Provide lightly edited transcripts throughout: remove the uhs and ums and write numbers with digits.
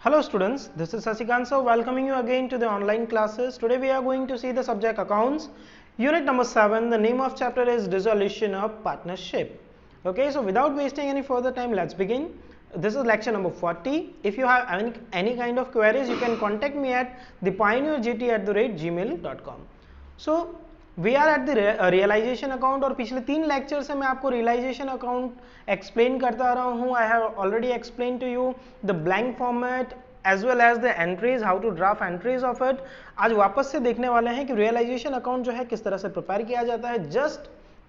Hello students, this is Sasikant sir welcoming you again to the online classes. Today we are going to see the subject accounts, unit number 7. The name of chapter is dissolution of partnership. Okay, so without wasting any further time, let's begin. This is lecture number 40. If you have any kind of queries, you can contact me at thepioneergt@gmail.com. So we are at the realisation account और पिछले 3 lecture से मैं आपको realisation account explain करता रहा हूँ. I have already explain to you the blank format as well as the entries, how to draft entries of it. आज वापस से देखने वाले हैं कि रियलाइजेशन अकाउंट जो है किस तरह से प्रिपेयर किया जाता है, just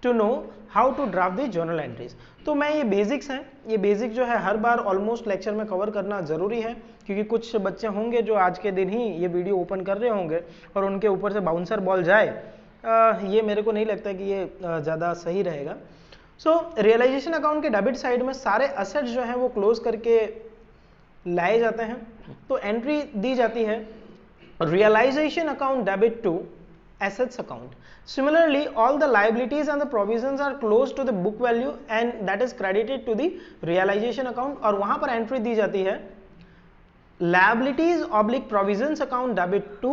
to know how to draft the journal entries. तो मैं ये बेसिक्स हैं, ये बेसिक जो है हर बार ऑलमोस्ट लेक्चर में कवर करना ज़रूरी है, क्योंकि कुछ बच्चे होंगे जो आज के दिन ही ये वीडियो ओपन कर रहे होंगे और उनके ऊपर से बाउंसर बॉल जाए. ये मेरे को नहीं लगता कि ये ज़्यादा सही रहेगा. सो रियलाइजेशन अकाउंट के डेबिट साइड में सारे असेट्स जो हैं वो क्लोज करके लाए जाते हैं. तो एंट्री दी जाती है realisation account debit to assets account. Similarly, all the liabilities and the provisions are close to the book value and that is credited to the realization account. और वहां पर एंट्री दी जाती है liabilities oblique provisions account debit to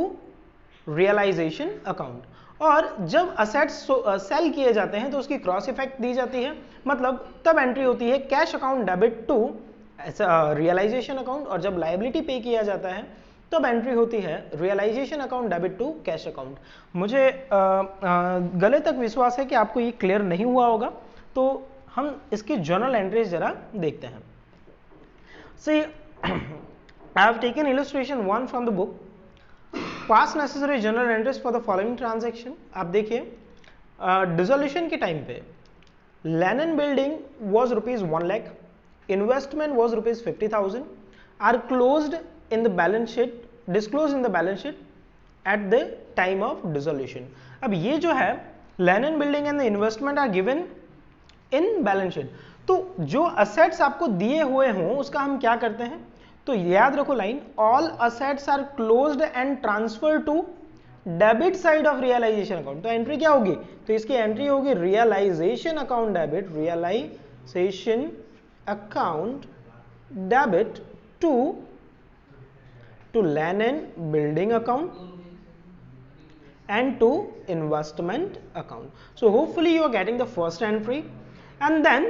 realization account. और जब assets cell किए जाते हैं तो उसकी क्रॉस इफेक्ट दी जाती है, मतलब तब एंट्री होती है cash account debit to realisation account. और जब लायबिलिटी पे किया जाता है तब एंट्री होती है realisation account debit to cash account. मुझे गले तक विश्वास है कि आपको ये क्लियर नहीं हुआ होगा, तो हम इसकी जर्नल एंट्रीज जरा देखते हैं. See I have taken illustration 1 from the book. Pass necessary journal entries for the following transaction. आप देखिए डिसोल्यूशन के टाइम पे लैनन building was ₹1 lakh, investment was ₹50,000, are closed in the balance sheet, disclosed in the balance sheet at the time of dissolution. अब ये जो है लैनन building and the investment are given in balance sheet. तो जो असेट्स आपको दिए हुए हों उसका हम क्या करते हैं, तो याद रखो line, all assets are closed and transfer to debit side of realisation account. तो एंट्री क्या होगी, तो इसकी एंट्री होगी realisation account debit, realisation account debit to Lennon building account and to investment account. So hopefully you are getting the first entry. And then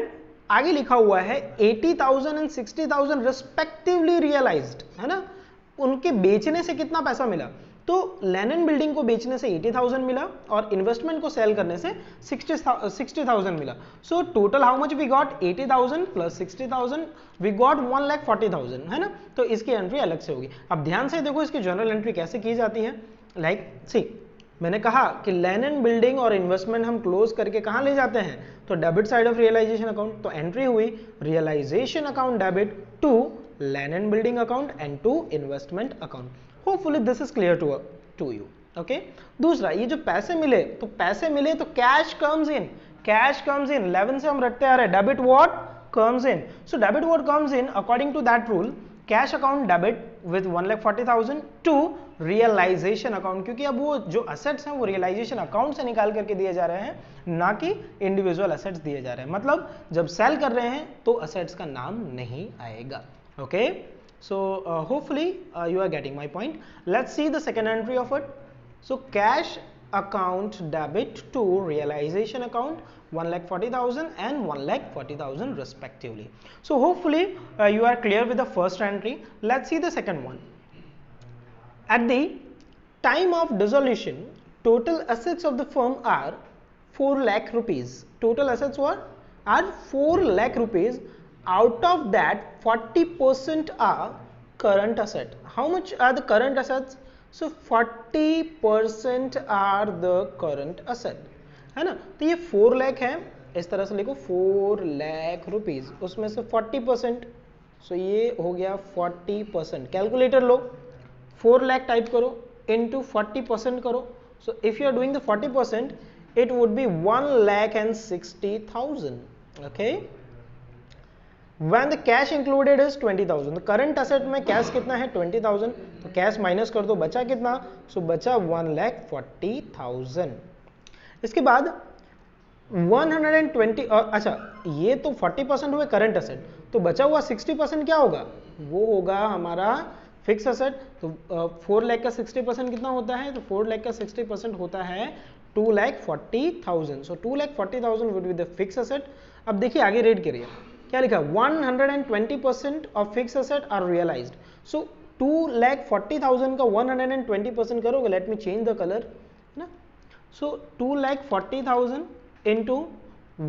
आगे लिखा हुआ है 80,000 and 60,000 respectively realized, है ना. उनके बेचने से कितना पैसा मिला, तो लेनन बिल्डिंग को बेचने से 80,000 मिला और इन्वेस्टमेंट को सेल करने से 60,000 मिला. So total how much we got, 80,000 plus 60,000, we got 1,40,000, है ना. तो इसकी एंट्री अलग से होगी. अब ध्यान से देखो इसकी जर्नल एंट्री कैसे की जाती है. लाइक सी मैंने कहा कि लेनन बिल्डिंग और इन्वेस्टमेंट हम क्लोज करके कहाँ ले जाते हैं, तो debit side of realisation account. तो एंट्री हुई रियलाइजेशन अकाउंट डेबिट टू लेनन building account and to investment account. Hopefully this is clear to you. Okay. दूसरा, ये जो पैसे मिले तो कैश कम्स इन, 11 से हम रखते आ रहे हैं debit what comes in. So debit what comes in according to that rule, cash account debit with 1,40,000 to realisation account, क्योंकि अब वो जो असेट्स हैं वो रियलाइजेशन अकाउंट से निकाल करके दिए जा रहे हैं, ना कि इंडिविजुअल असेट्स दिए जा रहे हैं. मतलब जब सेल कर रहे हैं तो असेट्स का नाम नहीं आएगा. Okay. So hopefully you are getting my point. Let's see the second entry of it. So cash account debit to realization account 1,40,000 and 1,40,000 respectively. So hopefully you are clear with the first entry. Let's see the second one. At the time of dissolution, total assets of the firm are 4 lakh rupees. Total assets are 4 lakh rupees. Out of that 40% are current asset. How much are the current assets? So 40% are the current asset, है ना. तो ये 4 लाख है, इस तरह से लिखो 4 lakh rupees, उसमें से 40%, सो ये हो गया 40%. कैलकुलेटर लो, 4 लाख टाइप करो इनटू 40% करो. So if you are doing the 40% it would be 1,60,000. Okay. When the cash included is 20,000, तो करंट असेट में कैश कितना है 20,000, तो कैश माइनस कर दो, बचा कितना, सो बचा 1,40,000. इसके बाद 120, अच्छा ये तो 40% हुए करंट असेट, तो बचा हुआ 60% क्या होगा, वो होगा हमारा फिक्स असेट। तो 4 लाख का 60% कितना होता है, तो 4 लाख का 60% होता है 2,40,000। So 2,40,000 would be the fix asset. अब देखिए आगे रेड करिए, क्या लिखा, 120% of fix asset are realized. So 2,40,000 का 120% करोगे, let me change the colour ना। So 2,40,000 into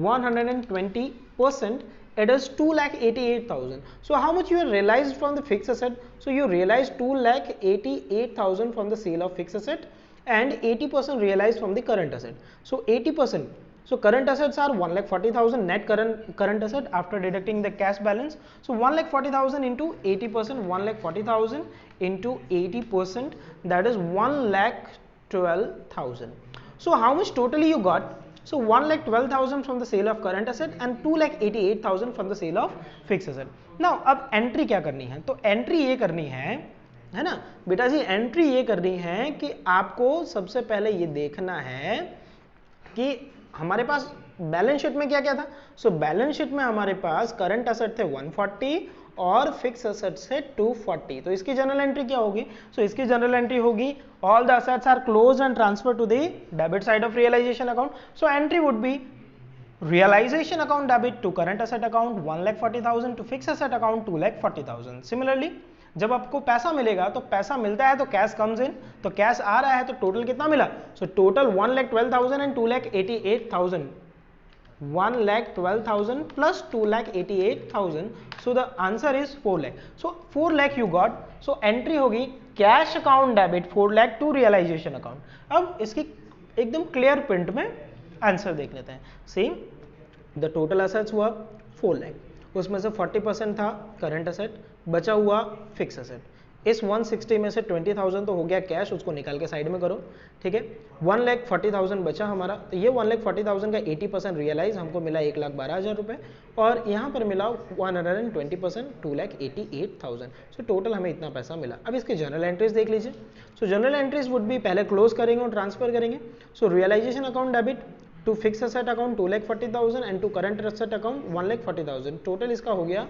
120%, it is 2,88,000. So how much you have realized from the fixed asset? So you realized 2,88,000 from the sale of fixed asset and 80% realized from the current asset. So 80%. So current assets are 1,40,000 net current asset after deducting the cash balance. So 1,40,000 into 80%, 1,40,000 into 80%, that is 1,12,000. So how much totally you got? So 1,12,000 from the sale of current asset and 2,88,000 from the sale of fixed asset. Now अब entry क्या करनी है, तो entry ये करनी है ना बेटा जी, एंट्री ये करनी है कि आपको सबसे पहले ये देखना है कि हमारे पास बैलेंस शीट में क्या क्या था। सो बैलेंस शीट में हमारे पास करंट असेट थे 140 और फिक्स असेट्स है 240। तो इसकी जनरल एंट्री क्या होगी, सो इसकी जनरल एंट्री होगी all the assets are close and transfer to the debit side of realisation account. So entry would be realisation account debit to current asset account 1,40,000 to fix asset account 2,40,000। Similarly जब आपको पैसा मिलेगा तो पैसा मिलता है तो कैश कम्स इन, तो कैश आ रहा है तो टोटल कितना मिला, so total 1,12,000 and 2,88,000, 1,12,000 plus 2,88,000, so the answer is 4 lakh. So 4 lakh you got, so entry होगी cash account debit 4 lakh to realisation account. अब इसकी एकदम क्लियर प्रिंट में आंसर देख लेते हैं। सेम द टोटल असेट्स हुआ 4 लाख, उसमें से 40% था करंट असेट, बचा हुआ फिक्स असेट। इस 160 में से 20,000 तो हो गया कैश, उसको निकाल के साइड में करो, ठीक है। 1,40,000 बचा हमारा, तो ये 1,40,000 का 80% रियलाइज हमको मिला 1,12,000 रुपये, और यहाँ पर मिला 120% 2,88,000। सो टोटल हमें इतना पैसा मिला। अब इसके जनरल एंट्रीज देख लीजिए। So journal entries would be, पहले क्लोज करेंगे और ट्रांसफर करेंगे। So realization account debit to fix asset account 2,40,000 and to current asset account 1,40,000। Total इसका हो गया,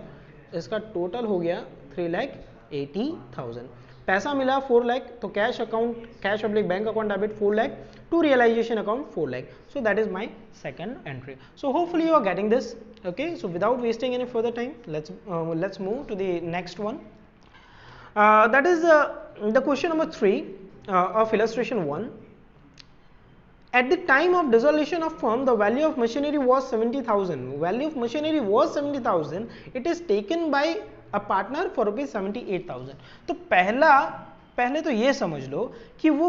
इसका टोटल हो गया 3,80,000। पैसा मिला 4 लाख, तो cash account, cash oblique bank account debit 4 lakh to realisation account 4 lakh. So that is my second entry. So hopefully you are getting this, okay? So without wasting any further time, let's move to the next one. That is the question number 3 of illustration 1. At the time of dissolution of firm, the value of machinery was 70,000. Value of machinery was 70,000. It is taken by a partner for rupees 78,000. तो पहले तो ये समझ लो कि वो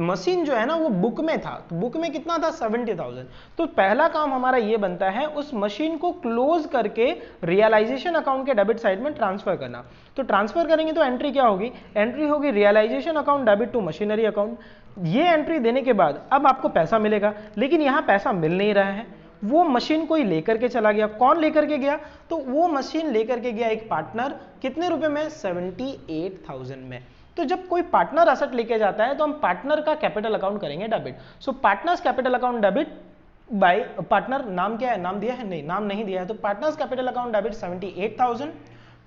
machine जो है ना वो बुक में था, तो बुक में कितना था 70,000। तो पहला काम हमारा ये बनता है उस मशीन को क्लोज करके रियलाइजेशन अकाउंट के डेबिट साइड में ट्रांसफर करना। तो ट्रांसफर करेंगे तो एंट्री क्या होगी, एंट्री होगी realisation account debit to machinery account. ये एंट्री देने के बाद अब आपको पैसा मिलेगा, लेकिन यहाँ पैसा मिल नहीं रहा है, वो मशीन कोई लेकर के चला गया। कौन लेकर के गया, तो वो मशीन लेकर के गया एक पार्टनर, कितने रुपए में, 78,000 में। तो जब कोई पार्टनर असेट लेके जाता है तो हम पार्टनर का कैपिटल अकाउंट करेंगे डेबिट। सो partners capital account debit bye partner, नाम क्या है, नाम दिया है, नहीं नाम नहीं दिया है, तो partners capital account debit 78,000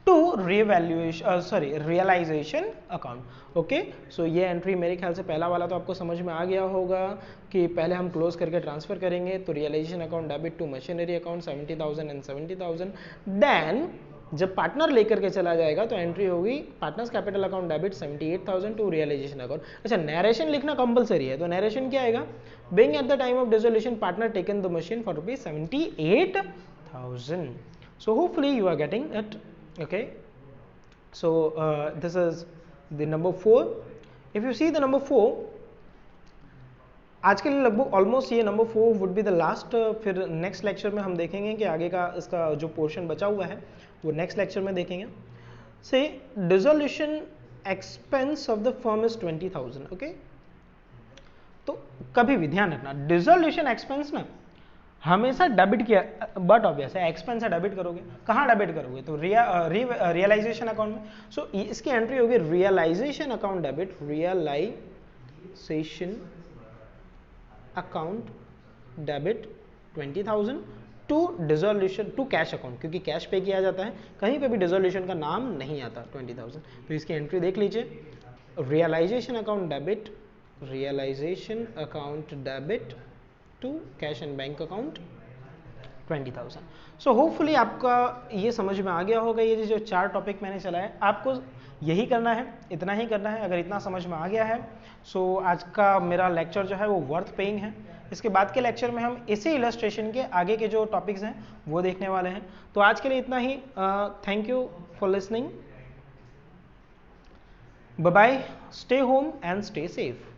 to realisation account. Okay, so ये एंट्री मेरे ख्याल से पहला वाला तो आपको समझ में आ गया होगा कि पहले हम क्लोज करके ट्रांसफर करेंगे, तो realisation account debit to machinery account 70,000 and 70,000। Then जब पार्टनर लेकर के चला जाएगा तो एंट्री होगी partners capital account debit 78,000 to realisation account. अच्छा, नरेशन लिखना कंपलसरी है, तो नरेशन क्या आएगा, being at the time of dissolution partner taken the machine for rupees 78,000। So hopefully you are getting it, okay. So this is the number 4। If you see the number 4, आज के लिए लगभग almost ये number 4 would be the last. फिर next lecture में हम देखेंगे कि आगे का इसका जो पोर्शन बचा हुआ है वो नेक्स्ट लेक्चर में देखेंगे। से dissolution expense of the firm is 20,000। Okay, तो कभी भी ध्यान रखना डिसोल्यूशन एक्सपेंस ना हमेशा डेबिट किया, बट ऑब्वियस है एक्सपेंस है डेबिट करोगे, कहाँ डेबिट करोगे, तो रियलाइजेशन अकाउंट में। सो इसकी एंट्री होगी realisation account debit, realisation account debit 20,000 to dissolution to cash account, क्योंकि कैश पे किया जाता है, कहीं पे भी डिसोल्यूशन का नाम नहीं आता 20,000। तो इसकी एंट्री देख लीजिए, realisation account debit, realisation account debit to cash and bank account 20,000। So hopefully आपका ये समझ में आ गया होगा, ये जो 4 टॉपिक मैंने चलाए आपको यही करना है, इतना ही करना है। अगर इतना समझ में आ गया है सो आज का मेरा लेक्चर जो है वो वर्थ पेइंग है। इसके बाद के लेक्चर में हम इसी इलस्ट्रेशन के आगे के जो टॉपिक्स हैं वो देखने वाले हैं। तो आज के लिए इतना ही। Thank you for listening, bye bye, stay home and stay safe.